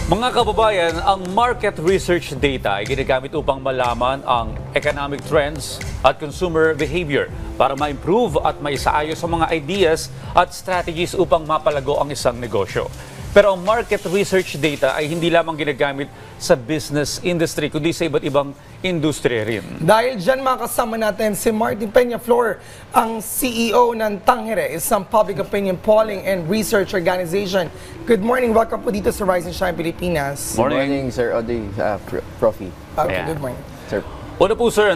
Mga kababayan, ang market research data ay ginagamit upang malaman ang economic trends at consumer behavior para ma-improve at maisaayos ang mga ideas at strategies upang mapalago ang isang negosyo. Pero ang market research data ay hindi lamang ginagamit sa business industry, kundi sa iba't ibang industriya rin. Dahil dyan makasama natin si Martin Peñaflor, ang CEO ng Tangere, isang public opinion polling and research organization. Good morning, welcome po dito sa Rise and Shine Pilipinas. Morning. Good morning, Sir Audrey, Profi. Okay, Yeah. good morning. Sir. Una po sir,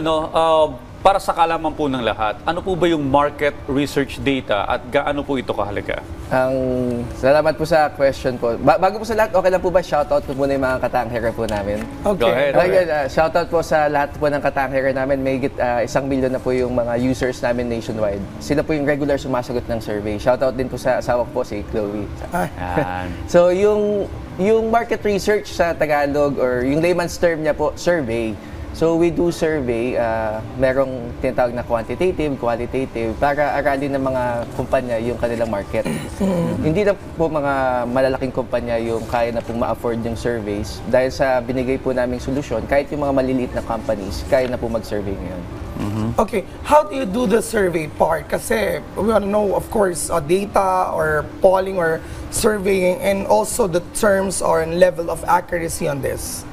para sa kalaman po ng lahat, ano po ba yung market research data at gaano po ito kahalaga? Salamat po sa question po. Bago po sa lahat, okay lang po ba shoutout po muna yung mga katangere po namin? Go ahead. Shoutout po sa lahat po ng katangere namin. May 1 milyon na po yung mga users namin nationwide. Sila po yung regular sumasagot ng survey. Shoutout din po sa asawa ko po, si Chloe. Yan. So yung market research sa Tagalog or yung layman's term niya po, survey. So we do survey, merong tinatawag na quantitative, qualitative, para aralin ng mga kumpanya yung kanilang market. Hindi na po mga malalaking kumpanya yung kaya na pong ma-afford yung surveys. Dahil sa binigay po naming solusyon, kahit yung mga maliliit na companies, kaya na po mag-survey ngayon. Okay, how do you do the survey part? Kasi we want to know, of course, data or polling or surveying and also the terms or level of accuracy on this.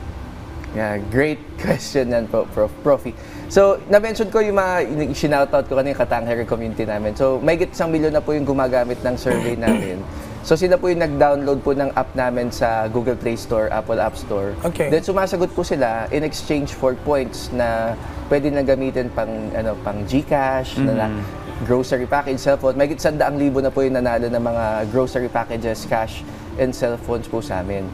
Yeah, great question yan po, Profi. So, na-mention ko yung mga sinoutout ko kanina yung katangere community namin. So, may 1 milyon na po yung gumagamit ng survey namin. So, sila po yung nag-download po ng app namin sa Google Play Store, Apple App Store. Okay. Then, sumasagot po sila in exchange for points na pwede na gamitin pang GCash, na grocery package, cellphone. May 100,000 na po yung nanalo ng mga grocery packages, cash, and cellphones po sa amin.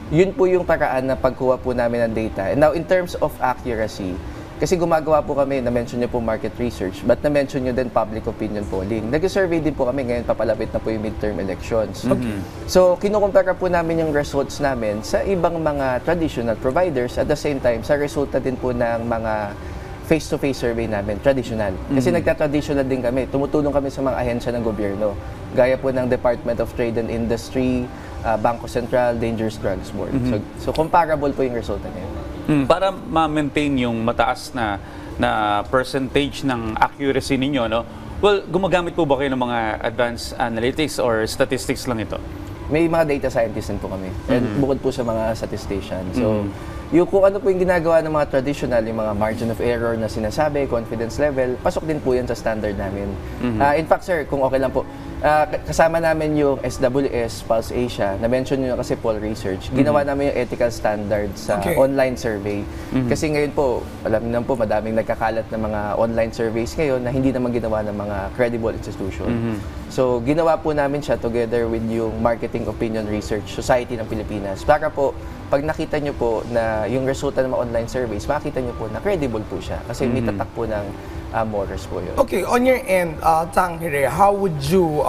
Yun po yung paraan na pagkuha po namin ng data. And now, in terms of accuracy, kasi gumagawa po kami, na-mention nyo po market research, but na-mention nyo din public opinion polling. Nag-survey din po kami ngayon, papalapit na po yung midterm elections. Okay. So, kinukumpara po namin yung results namin sa ibang mga traditional providers, at the same time, sa resulta din po ng mga face-to-face survey namin, traditional. Kasi nagta-traditional din kami, tumutulong kami sa mga ahensya ng gobyerno, gaya po ng Department of Trade and Industry, Bangko Sentral, Dangerous Drugs Board. So comparable po yung resulta ngayon. Para ma-maintain yung mataas na percentage ng accuracy ninyo, no? Well, gumagamit po ba kayo ng mga advanced analytics or statistics lang ito? May mga data scientists din po kami. And bukod po sa mga statisticians. So, yung kung ano po yung ginagawa ng mga traditional, yung mga margin of error na sinasabi, confidence level, pasok din po yan sa standard namin. In fact, sir, kung okay lang po, kasama namin yung SWS, Pulse Asia, na-mention nyo kasi Poll Research. Ginawa namin yung ethical standards sa online survey. Kasi ngayon po, alam niyo po, madaming nagkakalat ng mga online surveys ngayon na hindi naman ginawa ng mga credible institution. So, ginawa po namin siya together with yung Marketing Opinion Research Society ng Pilipinas. Para po, pag nakita nyo po na yung resulta ng mga online surveys, makita nyo po na credible po siya. Kasi may tatak po ng Morris po yun. Okay, on your end, Tangere, how would you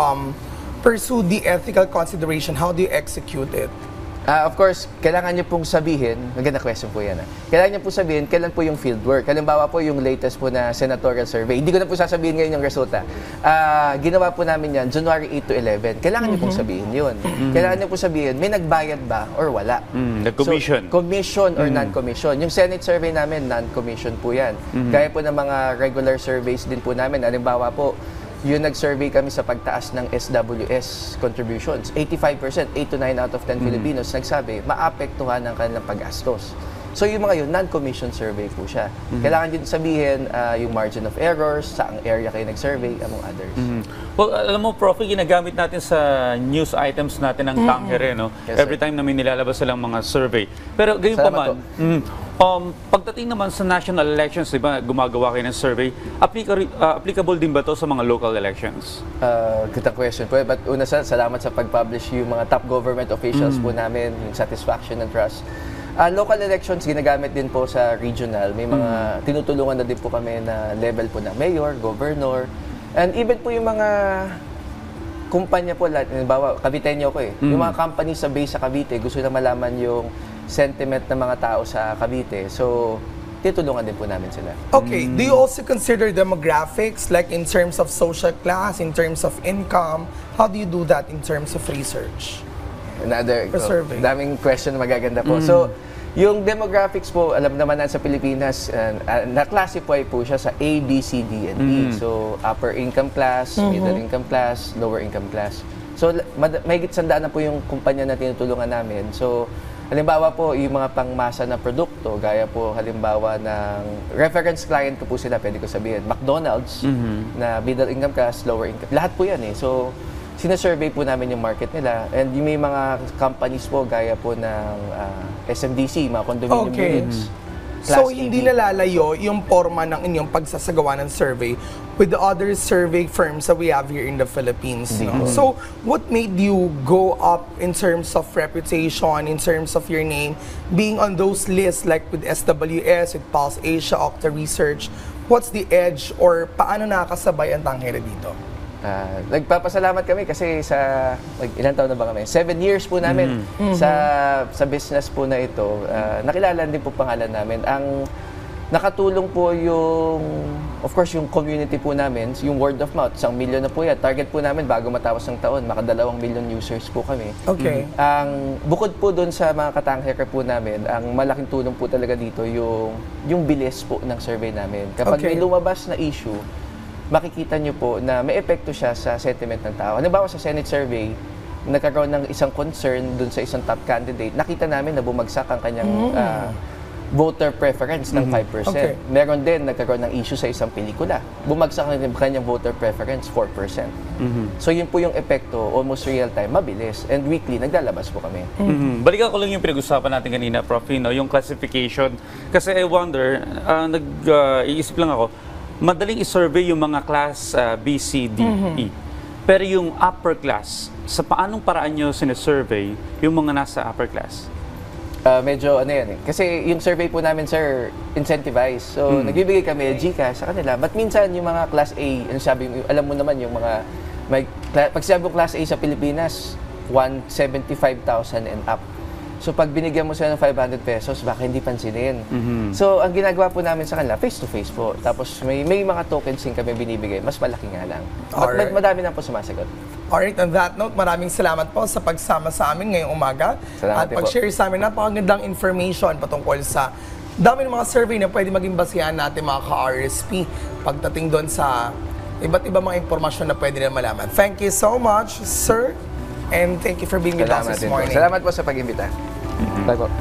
pursue the ethical consideration? How do you execute it? Of course, kailangan niyo pong sabihin, maganda question po yan. Kailangan niyo pong sabihin kailan po yung fieldwork. Halimbawa po yung latest po na senatorial survey. Hindi ko na po sasabihin ngayon yung resulta. Ginawa po namin yan, January 8 to 11. Kailangan niyo pong sabihin yun. Kailangan niyo pong sabihin, may nagbayad ba or wala? Nag-commission. So, commission or non-commission. Yung Senate survey namin, non-commission po yan. Gaya po ng mga regular surveys din po namin. Halimbawa po, yung nag-survey kami sa pagtaas ng SWS contributions. 85%, 8 to 9 out of 10 Filipinos nagsabi, maapektuhan ang kanilang paggastos. So yung mga yun, non-commission survey po siya. Kailangan din sabihin yung margin of errors, saang area kayo nag-survey, among others. Well, alam mo, Prof, ginagamit natin sa news items natin ng Tangere, no? Yes, Every time na may nilalabas silang mga survey. Pero gayon pa man, pagdating naman sa national elections, di ba, gumagawa kayo ng survey, applicable din ba to sa mga local elections? Good question po. But una salamat sa pag-publish yung mga top government officials po namin, yung satisfaction and trust. Local elections, ginagamit din po sa regional. May mga tinutulungan na din po kami na level po na mayor, governor, and even po yung mga kumpanya po, halimbawa, Caviteño ko yung mga company sa base sa Cavite, gusto na malaman yung sentiment ng mga tao sa Cavite. So, titulungan din po namin sila. Okay, do you also consider demographics, like in terms of social class, in terms of income? How do you do that in terms of research? Another survey. daming question na magaganda po. So, yung demographics po, alam naman natin sa Pilipinas, na-classify po siya sa A, B, C, D, and E. So, upper income class, middle income class, lower income class. So, mahigit 100 na po yung kumpanya na tinutulungan namin. So, halimbawa po, yung mga pangmasa na produkto, gaya po halimbawa ng reference client ko po sila, pwede ko sabihin, McDonald's, na middle income class, lower income. Lahat po yan eh. So, sinasurvey po namin yung market nila. And yung may mga companies po, gaya po ng SMDC, mga condominium units. So, Class hindi AB. nalalayo yung forma ng inyong pagsasagawa ng survey with the other survey firms that we have here in the Philippines. No? So, what made you go up in terms of reputation, in terms of your name, being on those lists like with SWS, with Pulse Asia, Okta Research? What's the edge or paano nakakasabay ang Tanghera dito? Nagpapasalamat kami kasi sa, ilan taon na ba kami? 7 years po namin sa business po na ito. Nakilala din po pangalan namin. Ang nakatulong po yung, of course, yung community po namin, yung word of mouth, 1 million na po yan. Target po namin bago matapos ng taon, maka 2 million users po kami. Okay. Ang bukod po doon sa mga katanghera po namin, ang malaking tulong po talaga dito yung bilis po ng survey namin. Kapag may lumabas na issue, makikita nyo po na may epekto siya sa sentiment ng tao. Halimbawa sa Senate survey, nagkaroon ng isang concern dun sa isang top candidate, nakita namin na bumagsak ang kanyang voter preference ng 5%. Okay. Meron din nagkaroon ng issue sa isang pelikula. Bumagsak ang kanyang voter preference 4%. So yun po yung epekto, almost real time, mabilis. And weekly, naglalabas po kami. Balikan ko lang yung pinag-usapan natin kanina, Prof. Yung classification. Kasi I wonder, iisip lang ako, madaling i-survey yung mga class B, C, D, E. Pero yung upper class, sa paanong paraan nyo sinasurvey yung mga nasa upper class? Medyo ano yan eh. Kasi yung survey po namin, sir, incentivized. So, nagbibigay kami GCash sa kanila. But minsan yung mga class A, alam mo naman yung mga, pag sinabi mo class A sa Pilipinas, 175,000 and up. So pag binigyan mo sila ng 500 pesos, baka hindi pansinin. So ang ginagawa po namin sa kanila, face-to-face po. Tapos may mga tokens din kami binibigay, mas malaki nga lang. But madami na po sumasagot. Alright, on that note, maraming salamat po sa pagsama sa amin ngayong umaga. Salamat At pag-share sa amin, napakagandang information patungkol sa dami ng mga survey na pwede maging basihan natin mga ka-RSP pagdating doon sa iba't iba mga impormasyon na pwede na malaman. Thank you so much, sir. And thank you for being with us this morning. Salamat po sa pag-imbita. Bye po.